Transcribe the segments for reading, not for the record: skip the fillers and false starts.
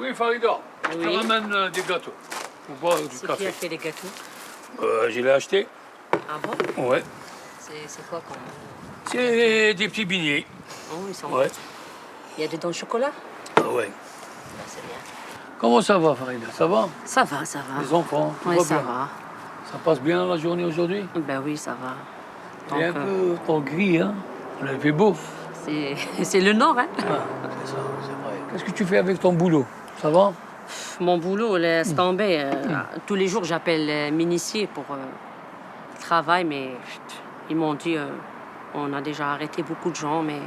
Oui, Farida, je te ramène des gâteaux. Pour boire du C'est qui café. a fait les gâteaux? Je l'ai acheté. Ah bon? Ouais. C'est quoi comme... C'est des petits beignets. Oh, ils sont... Ouais. Il y a dedans chocolat? Ah ouais. Ah, c'est bien. Comment ça va, Farida? Ça va? Ça va, ça va. Les enfants, tout Oui, va ça bien? va. Ça passe bien la journée aujourd'hui? Ben oui, ça va. C'est un Donc, peu trop gris, hein? On a fait beau. c'est le Nord, hein? Ah, c'est ça, c'est vrai. Qu'est-ce que tu fais avec ton boulot? Ça va? Mon boulot, laisse tomber. Tous les jours, j'appelle m'initier pour travail, mais ils m'ont dit on a déjà arrêté beaucoup de gens, mais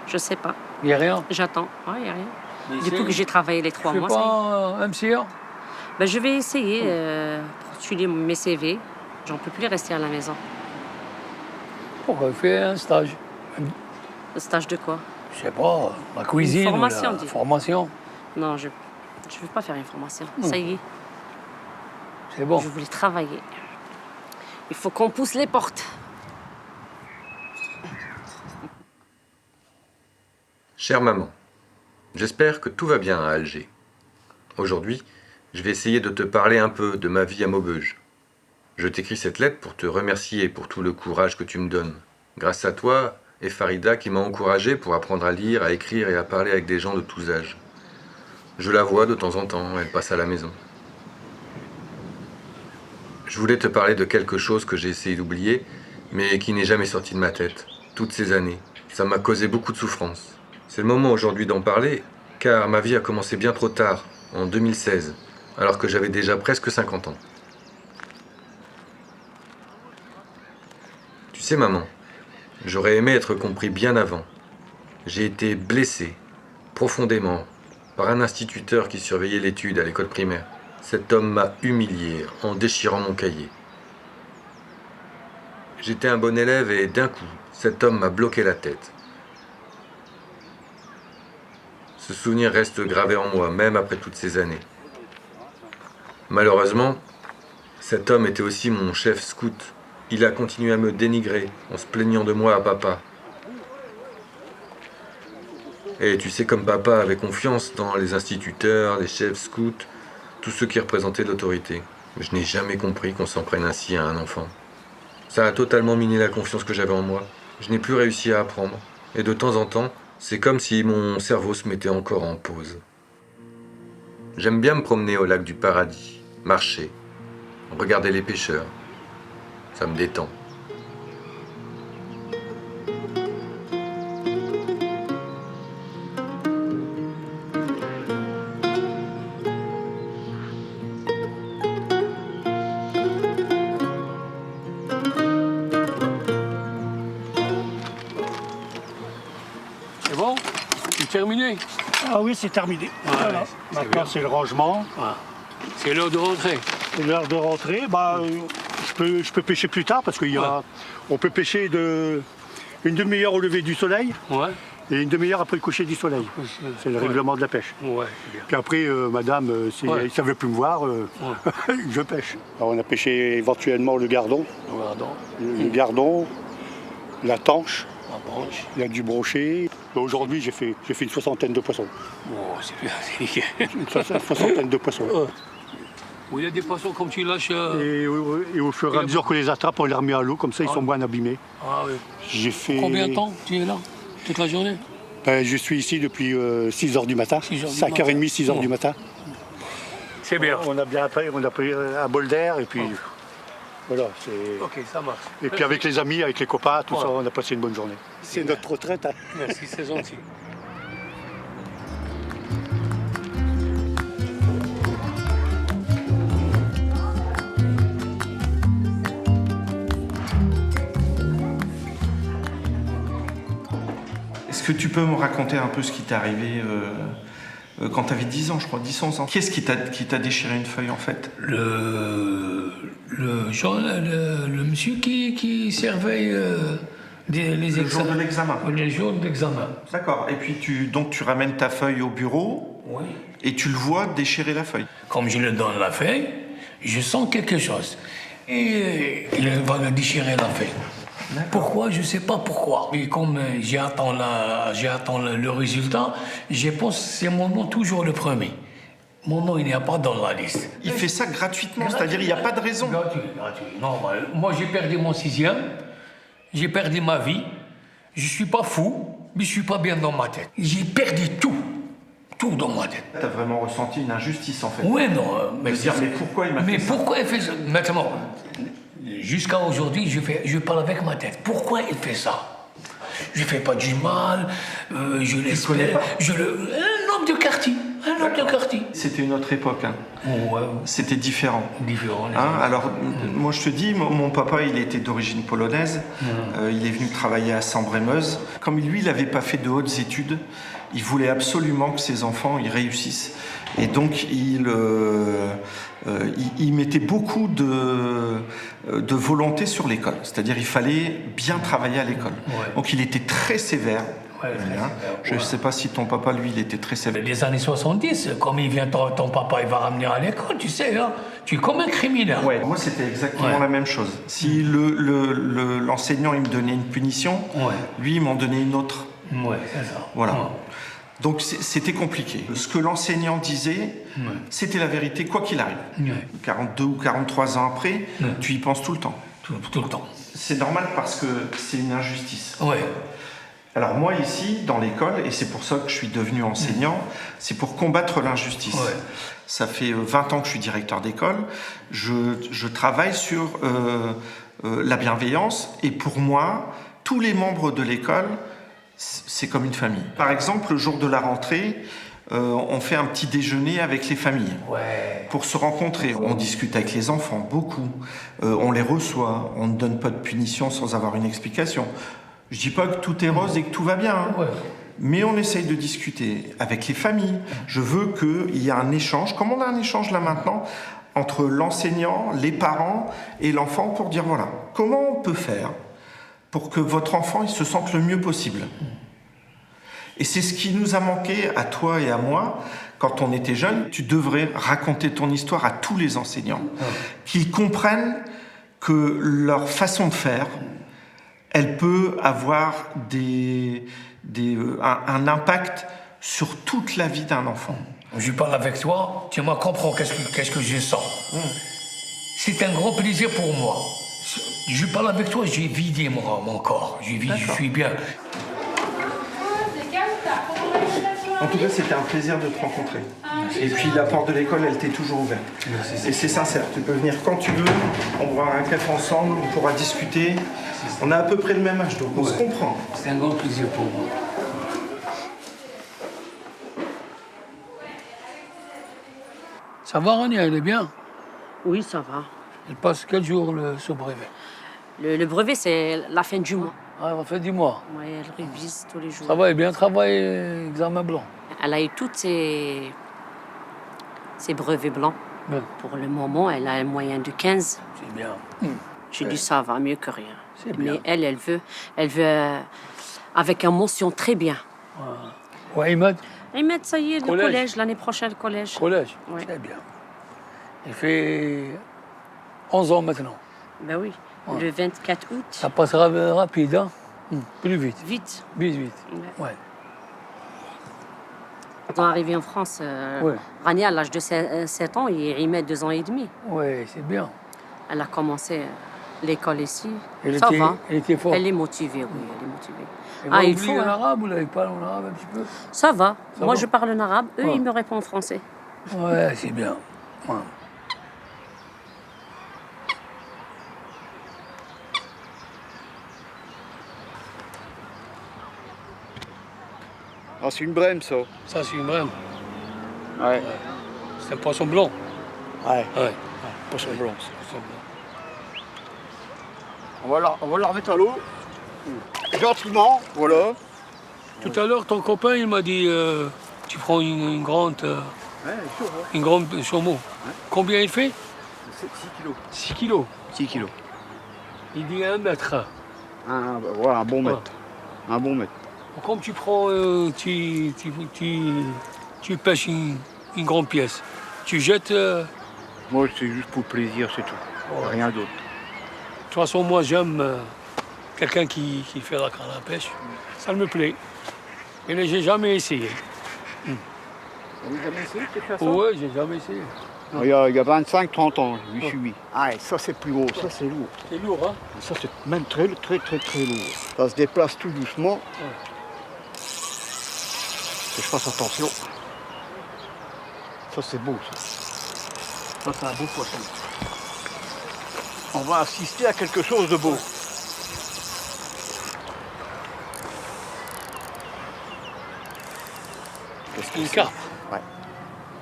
je sais pas. Il n'y a rien? J'attends. Il n'y a rien. Mais Depuis que j'ai travaillé les 3 Tu fais mois, ça y est. pas un MCA? Ben, je vais essayer postuler mes CV. J'en peux plus rester à la maison. Pourquoi fais un stage? Le stage de quoi? Je sais pas, la cuisine. Une formation, ou la dis. formation. Non, je veux pas faire une formation. Ça y est, C'est bon. je voulais travailler. Il faut qu'on pousse les portes. Chère maman, j'espère que tout va bien à Alger. Aujourd'hui, je vais essayer de te parler un peu de ma vie à Maubeuge. Je t'écris cette lettre pour te remercier pour tout le courage que tu me donnes. Grâce à toi et Farida qui m'a encouragé pour apprendre à lire, à écrire et à parler avec des gens de tous âges. Je la vois de temps en temps, elle passe à la maison. Je voulais te parler de quelque chose que j'ai essayé d'oublier, mais qui n'est jamais sorti de ma tête, toutes ces années. Ça m'a causé beaucoup de souffrance. C'est le moment aujourd'hui d'en parler, car ma vie a commencé bien trop tard, en 2016, alors que j'avais déjà presque 50 ans. Tu sais, maman, j'aurais aimé être compris bien avant. J'ai été blessé, profondément, par un instituteur qui surveillait l'étude à l'école primaire. Cet homme m'a humilié en déchirant mon cahier. J'étais un bon élève et d'un coup, cet homme m'a bloqué la tête. Ce souvenir reste gravé en moi, même après toutes ces années. Malheureusement, cet homme était aussi mon chef scout. Il a continué à me dénigrer en se plaignant de moi à papa. Et tu sais comme papa avait confiance dans les instituteurs, les chefs scouts, tous ceux qui représentaient l'autorité. Je n'ai jamais compris qu'on s'en prenne ainsi à un enfant. Ça a totalement miné la confiance que j'avais en moi. Je n'ai plus réussi à apprendre. Et de temps en temps, c'est comme si mon cerveau se mettait encore en pause. J'aime bien me promener au lac du Paradis, marcher, regarder les pêcheurs. Ça me détend. C'est bon? C'est terminé? Ah oui, c'est terminé. Voilà. c'est Maintenant, bien. c'est le rangement. Ah. C'est l'heure de rentrer. C'est l'heure de rentrer. Je peux pêcher plus tard parce on peut pêcher une demi-heure au lever du soleil Ouais. et une demi-heure après le coucher du soleil. C'est le règlement de la pêche. Ouais, c'est bien. Puis après, madame, si Ouais. ça ne veut plus me voir, je pêche. Alors, on a pêché éventuellement le gardon, Regardons. le gardon, la tanche, La branche. il y a du brochet. Aujourd'hui, j'ai fait une soixantaine de poissons. Oh, c'est bien, c'est nickel. Une soixantaine de poissons. Où il y a des poissons comme tu lâches. Et au fur et à mesure que les attrape, on les remet à l'eau, comme ça ils sont moins abîmés. Ah oui. J'ai fait. Combien de temps tu es là? Toute la journée? Je suis ici depuis 6 h du matin. 6 heures du 5h30, 6 h Oh. du matin. C'est bien. On a pris un bol d'air et puis voilà. Ok, ça marche. Et puis avec les amis, avec les copains, tout Ouais. ça, on a passé une bonne journée. C'est notre retraite. Hein. Merci, c'est gentil. Est-ce que tu peux me raconter un peu ce qui t'est arrivé quand tu avais 10 ans, je crois, 10-11 ans? Qu'est-ce qui t'a déchiré une feuille en fait? Le monsieur qui servait les Le jour examens. de l'examen. Les jours d'examen. D'accord. Et puis donc tu ramènes ta feuille au bureau Oui. et tu le vois déchirer la feuille. Comme je le donne la feuille, je sens quelque chose. Et il va me déchirer la feuille. Pourquoi? Je ne sais pas pourquoi. Et comme j'attends le résultat, je pense que c'est mon nom toujours le premier. Mon nom, il n'y a pas dans la liste. Il fait ça gratuitement, c'est-à-dire il n'y a pas de raison. Gratuit, gratuit. Normal. Moi, j'ai perdu mon 6e, j'ai perdu ma vie. Je suis pas fou, mais je suis pas bien dans ma tête. J'ai perdu tout. Tout dans ma tête. T'as vraiment ressenti une injustice en fait. Ouais, non. De dire, mais pourquoi il m'a fait Mais ça? pourquoi il fait ça? Maintenant, jusqu'à aujourd'hui, je parle avec ma tête. Pourquoi il fait ça? Je fais pas du mal, je l'espère. connais pas? Un homme de quartier. Un homme de quartier. C'était une autre époque, hein. Ouais, C'était différent. différent. Hein, alors, moi je te dis, mon papa il était d'origine polonaise, il est venu travailler à Sambre-et-Meuse. Comme lui, il n'avait pas fait de hautes études, il voulait absolument que ses enfants y réussissent. Et donc il mettait beaucoup de volonté sur l'école. C'est-à-dire il fallait bien travailler à l'école. Ouais. Donc il était très sévère. Ouais, très sévère, Je ne ouais. sais pas si ton papa, lui, il était très sévère. Les années 70, comme il vient, ton papa, il va ramener à l'école, tu sais, hein, tu es comme un criminel. Ouais, moi c'était exactement Ouais. la même chose. Si l'enseignant il me donnait une punition, Ouais. lui il m'en donnait une autre. Ouais, c'est ça. Voilà. Ouais. Donc c'était compliqué. Ce que l'enseignant disait, c'était la vérité, quoi qu'il arrive. Ouais. 42 ou 43 ans après, tu y penses tout le temps. Tout le temps. C'est normal parce que c'est une injustice. Ouais. Alors moi ici, dans l'école, et c'est pour ça que je suis devenu enseignant, c'est pour combattre l'injustice. Ouais. Ça fait 20 ans que je suis directeur d'école. Je travaille sur la bienveillance, et pour moi, tous les membres de l'école, c'est comme une famille. Par exemple, le jour de la rentrée, on fait un petit déjeuner avec les familles. Ouais. Pour se rencontrer, on discute avec les enfants, beaucoup. On les reçoit, on ne donne pas de punition sans avoir une explication. Je dis pas que tout est rose et que tout va bien, hein. Ouais. Mais on essaye de discuter avec les familles. Je veux qu'il y ait un échange, comme on a un échange là maintenant, entre l'enseignant, les parents et l'enfant pour dire voilà, comment on peut faire pour que votre enfant il se sente le mieux possible. Et c'est ce qui nous a manqué à toi et à moi quand on était jeunes. Tu devrais raconter ton histoire à tous les enseignants, qu'ils comprennent que leur façon de faire, elle peut avoir un impact sur toute la vie d'un enfant. Je parle avec toi, tu me comprends qu'est-ce que je sens. C'est un grand plaisir pour moi. Je parle avec toi, j'ai vidé mon corps. Je suis bien. En tout cas, c'était un plaisir de te rencontrer. Et puis la porte de l'école, elle t'est toujours ouverte. Et c'est sincère, tu peux venir quand tu veux, on boira un café ensemble, on pourra discuter. On a à peu près le même âge, donc on se comprend. C'est un grand plaisir pour moi. Ça va, Rania, elle est bien. Oui, ça va. Elle passe quel jour ce brevet? Le brevet, c'est la fin du mois. Ah, on fait 10 mois. Ouais, elle révise tous les jours. Ça va, elle est bien travaillé, examen blanc. Elle a eu tous ses brevets blancs. Bien. Pour le moment, elle a un moyen de 15. C'est bien. J'ai dit ça va, mieux que rien. C'est bien. Mais elle veut avec une mention très bien. Ouais, Imad, Et mettre, ça y est, le Collège. collège, l'année prochaine, collège. collège. Ouais. C'est bien. Elle fait 11 ans maintenant. Ben oui, le 24 août. Ça passera rapide, hein? Plus vite. Vite. Vite. Ouais. Ouais. Quand on est arrivé en France, Ouais. Rania, à l'âge de 7 ans, et Imed 2 ans et demi. Ouais, c'est bien. Elle a commencé l'école ici. Elle Ça était, va. elle était forte. Elle est motivée, oui, elle est motivée. Elle Ah, va il oublier faut, hein. l'arabe ou là, il parle en arabe un petit peu? Ça va. Ça Moi, va. je parle en arabe. Eux, Ouais. ils me répondent en français. Ouais, c'est bien. Ouais. Ah, c'est une brème, ça. Ça, c'est une brème. Ouais. C'est un poisson blanc. Ouais. Ouais. Poisson blanc. ça. Poisson blanc. On va la remettre à l'eau. Gentiment, voilà. Tout à l'heure, ton copain, il m'a dit tu prends une grande Ouais, chaud, hein. une grande saumon. Combien il fait? 6 kilos. 6 kilos. 6 kilos. Il dit 1 mètre. Voilà, un bon mètre. Un bon mètre. Comme tu prends, tu pêches une grande pièce, tu jettes. De Moi, c'est juste pour le plaisir, c'est tout. Rien d'autre. toute façon, moi, j'aime quelqu'un qui fait la canne à pêche. Ça me plaît. Mais j'ai jamais essayé. Vous avez jamais essayé de faire ça? Ouais, j'ai jamais essayé. Il y a 25-30 ans, je m'y suis mis. Ah, et ça c'est plus gros, ça c'est lourd. C'est lourd, hein? Ça c'est même très lourd. Ça se déplace tout doucement. Que je fasse attention. Ça c'est beau ça. Ça c'est un beau poisson. On va assister à quelque chose de beau. Qu'est-ce que Une c'est? carpe. Ouais.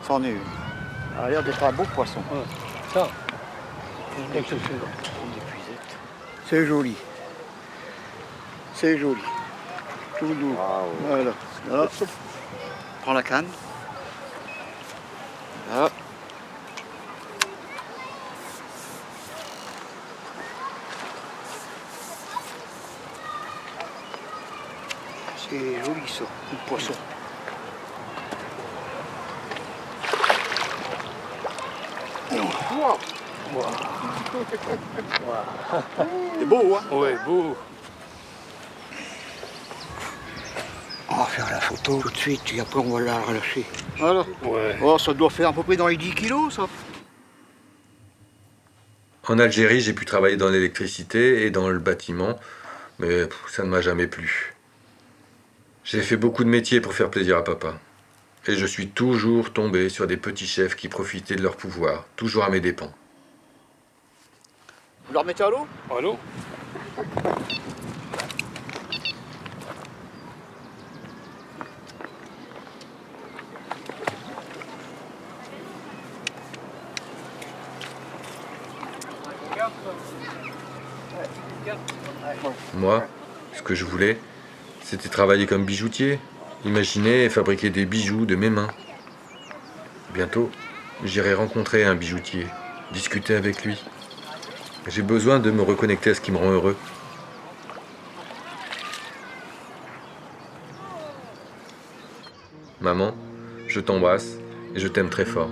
C'en est une. Ça a l'air d'être un beau poisson. Ça. Quelque chose. Une épuisette. C'est joli. C'est joli. Tout doux. Voilà. Là. Prends la canne. Là. C'est joli ça, le poisson. C'est beau, hein? Ouais, beau. On va faire la photo tout de suite et après on va la relâcher. Voilà. Ouais. Oh, ça doit faire à peu près dans les 10 kilos, ça. En Algérie, j'ai pu travailler dans l'électricité et dans le bâtiment, mais ça ne m'a jamais plu. J'ai fait beaucoup de métiers pour faire plaisir à papa. Et je suis toujours tombé sur des petits chefs qui profitaient de leur pouvoir, toujours à mes dépens. Vous la remettez à l'eau? Allô? Moi, ce que je voulais, c'était travailler comme bijoutier, imaginer et fabriquer des bijoux de mes mains. Bientôt, j'irai rencontrer un bijoutier, discuter avec lui. J'ai besoin de me reconnecter à ce qui me rend heureux. Maman, je t'embrasse et je t'aime très fort.